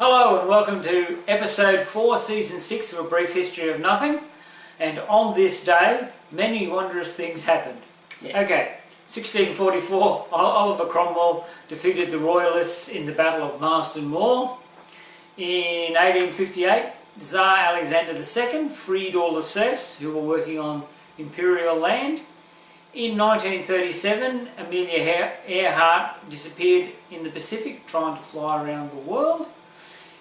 Hello and welcome to episode 4, season 6 of A Brief History of Nothing. And on this day, many wondrous things happened. Yes. Okay, 1644, Oliver Cromwell defeated the Royalists in the Battle of Marston Moor. In 1858, Tsar Alexander II freed all the serfs who were working on imperial land. In 1937, Amelia Earhart disappeared in the Pacific trying to fly around the world.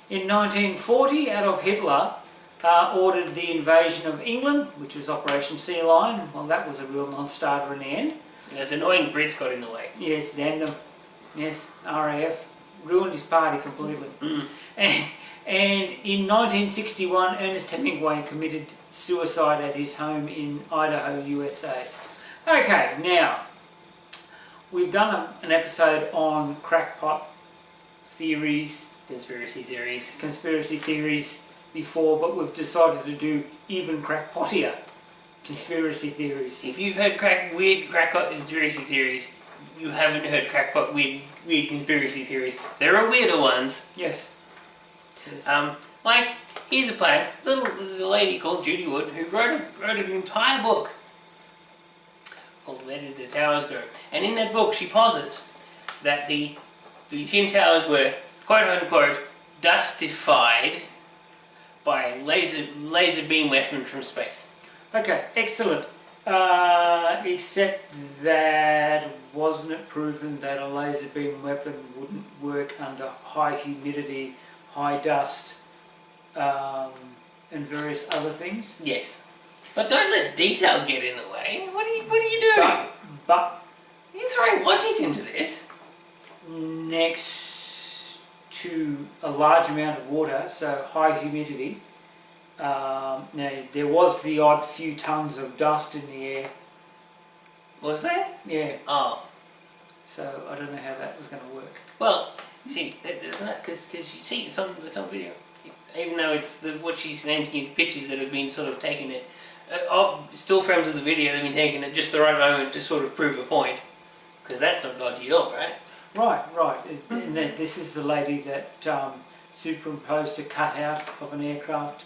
In 1940, Adolf Hitler ordered the invasion of England, which was Operation Sea Lion. Well, that was a real non-starter in the end. Those annoying Brits got in the way. Yes, damn them. Yes, RAF. Ruined his party completely. And in 1961, Ernest Hemingway committed suicide at his home in Idaho, USA. Okay, now, we've done an episode on crackpot theories, conspiracy theories before, but we've decided to do even crackpottier conspiracy theories. If you've heard weird crackpot conspiracy theories, you haven't heard crackpot weird conspiracy theories. There are weirder ones. Yes. Like, here's a plan. There's a lady called Judy Wood who wrote an entire book called Where Did the Towers Go? And in that book she posits that the Twin Towers were quote-unquote dustified by laser beam weapon from space. Okay, excellent. Except that wasn't it proven that a laser beam weapon wouldn't work under high humidity, high dust, and various other things? Yes. But don't let details get in the way. What are you doing? But you're throwing logic into this. Next to a large amount of water, so high humidity. Now, there was the odd few tons of dust in the air. Was there? Yeah. Oh. So I don't know how that was going to work. Well, see, isn't it? Because you see, it's on video. Even though it's what she's sending is pictures that have been sort of taken it, still frames of the video they've been taken at just the right moment to sort of prove a point. Because that's not dodgy at all, right? Right. And this is the lady that superimposed a cutout of an aircraft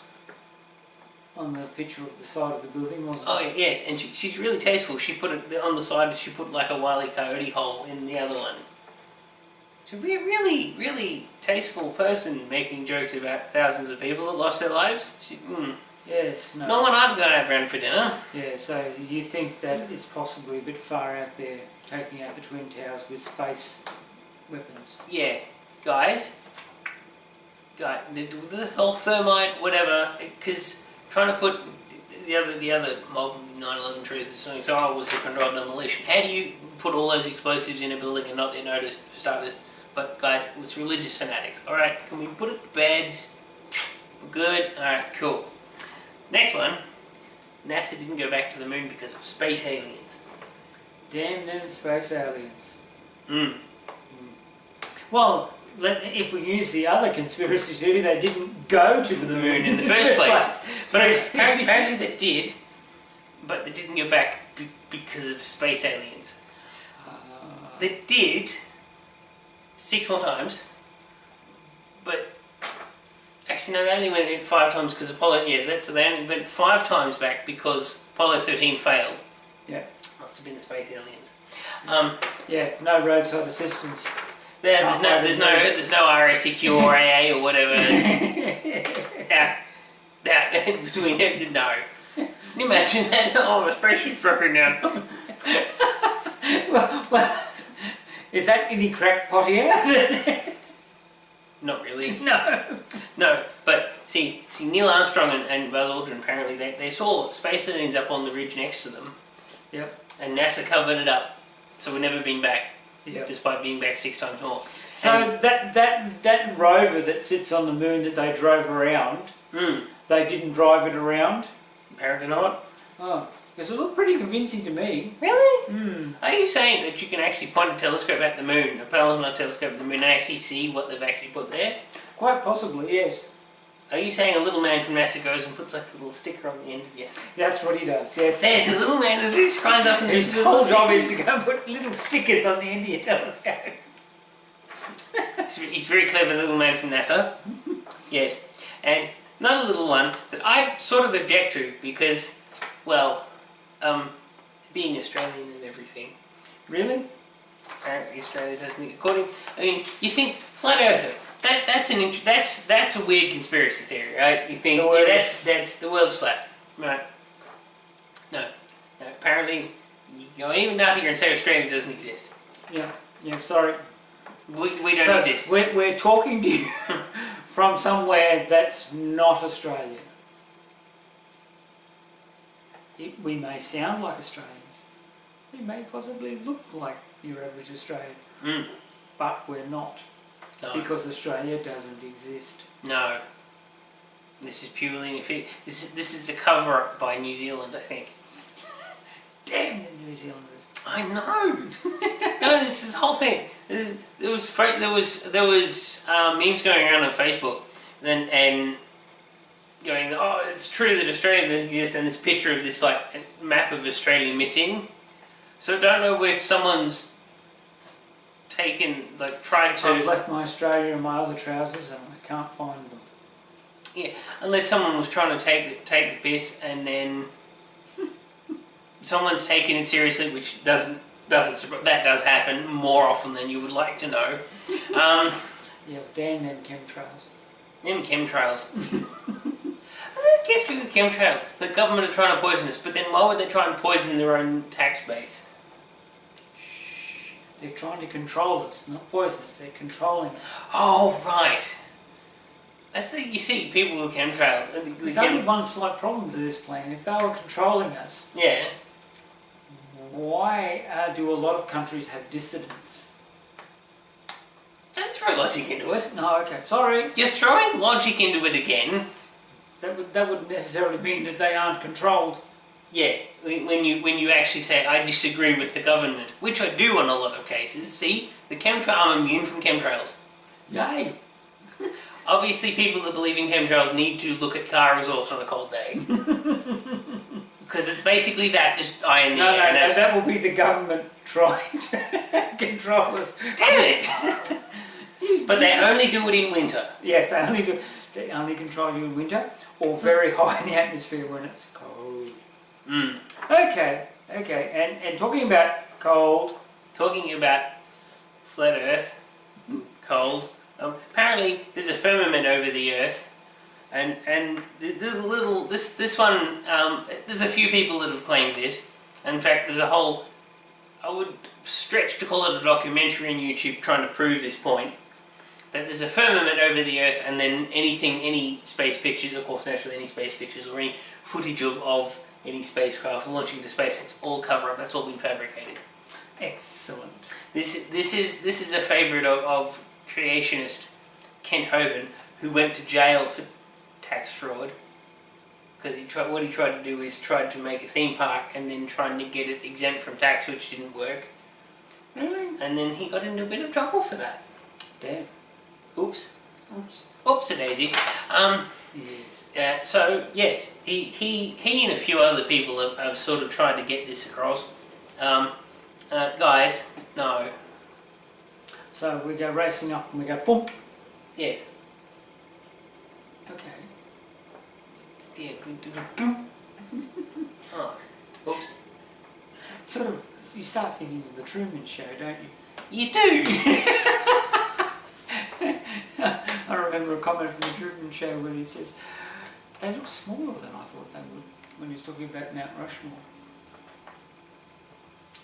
on the picture of the side of the building, wasn't it? Oh yes, and she's really tasteful. She put it on the side. She put like a Wile E. Coyote hole in the other one. She's a really, really tasteful person making jokes about thousands of people that lost their lives. Yes. No. Not one I'd go have around for dinner. Yeah. So you think that it's possibly a bit far out there, taking out the Twin Towers with space weapons? Yeah, guys, the whole thermite, whatever, because trying to put the other mob 9/11 truths is saying, so I was the controlled demolition. How do you put all those explosives in a building and not get noticed, for starters? But guys, it's religious fanatics. Alright, can we put it to bed? Good? Alright, cool. Next one. NASA didn't go back to the moon because of space aliens. Damn them space aliens. Well, if we use the other conspiracy theory, they didn't go to the moon in the first place. But apparently they did, but they didn't go back because of space aliens. They did 6 more times, but actually no, they only went in 5 times because Apollo. Yeah, so they only went 5 times back because Apollo 13 failed. Yeah, must have been the space aliens. Yeah, no roadside assistance. There's no RSEQ or AA or whatever. Between it, no. Can you imagine that? Oh, my spaceship's broken down. well, is that any crackpot here? Not really. No, but see, Neil Armstrong and Buzz Aldrin apparently they saw space aliens up on the ridge next to them. Yep. And NASA covered it up, so we've never been back. Yep. Despite being back 6 times more. So that rover that sits on the moon that they drove around, they didn't drive it around? Apparently not. Oh, because it looked pretty convincing to me. Really? Are you saying that you can actually point a telescope at the moon, a plasma telescope at the moon, and actually see what they've actually put there? Quite possibly, yes. Are you saying a little man from NASA goes and puts like a little sticker on the end? Yeah. That's what he does, yes. There's a little man who just climbs up and his whole job is to go and put little stickers on the end of your telescope. He's very clever, little man from NASA. Yes. And another little one that I sort of object to because, well, being Australian and everything. Really? Apparently Australia doesn't. I mean, you think flat Earther. That's a weird conspiracy theory, right? You think that's the world's flat, right? No. Apparently, you go even out here and say Australia doesn't exist. Yeah. Sorry. We don't exist. We're talking to you from somewhere that's not Australia. We may sound like Australians. We may possibly look like your average Australian. But we're not. No. Because Australia doesn't exist. No. This is purely this is a cover-up by New Zealand, I think. Damn the New Zealanders! I know. No, this whole thing. There was memes going around on Facebook, and going, oh, it's true that Australia doesn't exist, and this picture of this like map of Australia missing. So I don't know if someone's tried to. I've left my Australia and my other trousers, and I can't find them. Yeah, unless someone was trying to take the piss, and then someone's taking it seriously, which that does happen more often than you would like to know. Yeah, damn them chemtrails. Them chemtrails. I guess with chemtrails, the government are trying to poison us, but then why would they try and poison their own tax base? Shh. They're trying to control us, not poison us. They're controlling us. Oh, right. That's you see people with chemtrails. There's only one slight problem to this plan. If they were controlling us, yeah. Why do a lot of countries have dissidents? Don't throw logic into it. No, okay, sorry. You're throwing logic into it again. That wouldn't necessarily mean that they aren't controlled. Yeah, when you actually say I disagree with the government, which I do on a lot of cases. See, I'm immune from chemtrails. Yay! Obviously, people that believe in chemtrails need to look at car results on a cold day. Because it's basically that, just eye in the air. No, that will be the government trying to control us. Damn it! But they only do it in winter. Yes, they only control you in winter, or very high in the atmosphere when it's cold. Okay, and talking about cold... Talking about flat Earth, cold, apparently there's a firmament over the Earth. And this one, there's a few people that have claimed this. In fact, there's a whole, I would stretch to call it a documentary on YouTube trying to prove this point. That there's a firmament over the Earth, and then any space pictures, of course naturally any space pictures or any footage of any spacecraft launching to space, it's all cover-up, that's all been fabricated. Excellent. This is a favourite of creationist Kent Hovind, who went to jail for tax fraud, because what he tried to do is tried to make a theme park and then trying to get it exempt from tax, which didn't work. Really? And then he got into a bit of trouble for that. Damn. Oops. Oopsie-daisy. Yes. So yes, he and a few other people have sort of tried to get this across. Guys, no. So we go racing up and we go boom. Yes. Okay. Yeah. Oh. Oops. Sort of, you start thinking of the Truman Show, don't you? You do. I remember a comment from the Truman Show when he says, they look smaller than I thought they would, when he was talking about Mount Rushmore.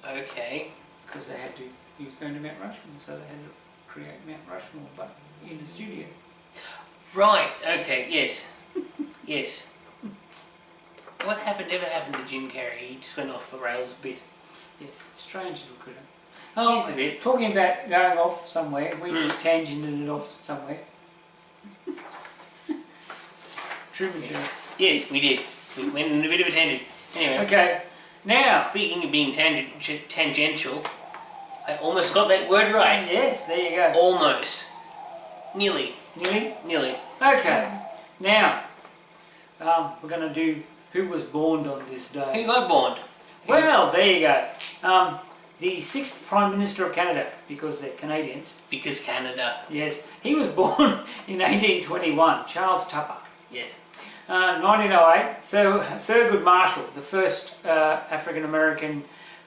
Okay. Because he was going to Mount Rushmore, so they had to create Mount Rushmore, but in the studio. Right, okay, yes. Yes. What ever happened to Jim Carrey? He just went off the rails a bit. Yes, strange little critter. Oh, he's a bit. Talking about going off somewhere, we just tangented it off somewhere. Truman Show. Yes, we did. We went in a bit of a tangent. Anyway. Okay, now... Speaking of being tangential, I almost got that word right. Yes, there you go. Almost. Nearly. Nearly? Okay, now, we're going to do Who Was Born on This Day. Who got born? Well, there you go. the 6th Prime Minister of Canada, because they're Canadians. Because Canada. Yes. He was born in 1821, Charles Tupper. Yes. 1908, Thurgood Marshall, the first African-American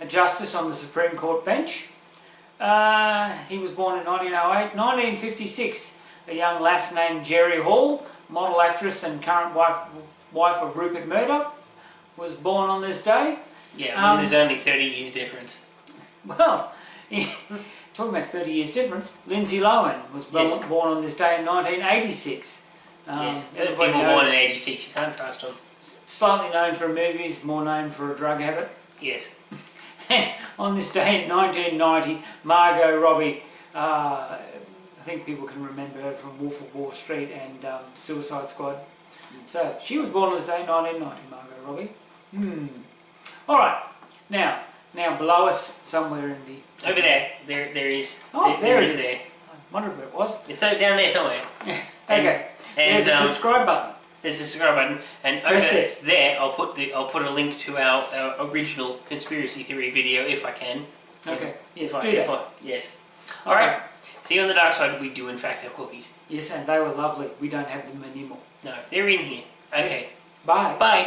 justice on the Supreme Court bench. He was born in 1908. 1956, a young lass named Jerry Hall, model actress and current wife of Rupert Murdoch, was born on this day. Yeah, there's only 30 years difference. Well, talking about 30 years difference, Lindsay Lohan was born on this day in 1986. Yes, people born in 86, you can't trust them. Slightly known for movies, more known for a drug habit. Yes. On this day in 1990, Margot Robbie, I think people can remember her from Wolf of Wall Street and Suicide Squad. So, she was born on this day in 1990, Margot Robbie. Alright, now below us, somewhere in the... Over there is. Oh, there is. I wondered where it was. It's down there somewhere. Yeah. Okay. And there's a subscribe button. There's a subscribe button, and Press over it. there I'll put a link to our original conspiracy theory video if I can. Okay. Yes. Yes. All right. See you on the dark side. We do in fact have cookies. Yes, and they were lovely. We don't have them anymore. No, they're in here. Okay. Bye. Bye.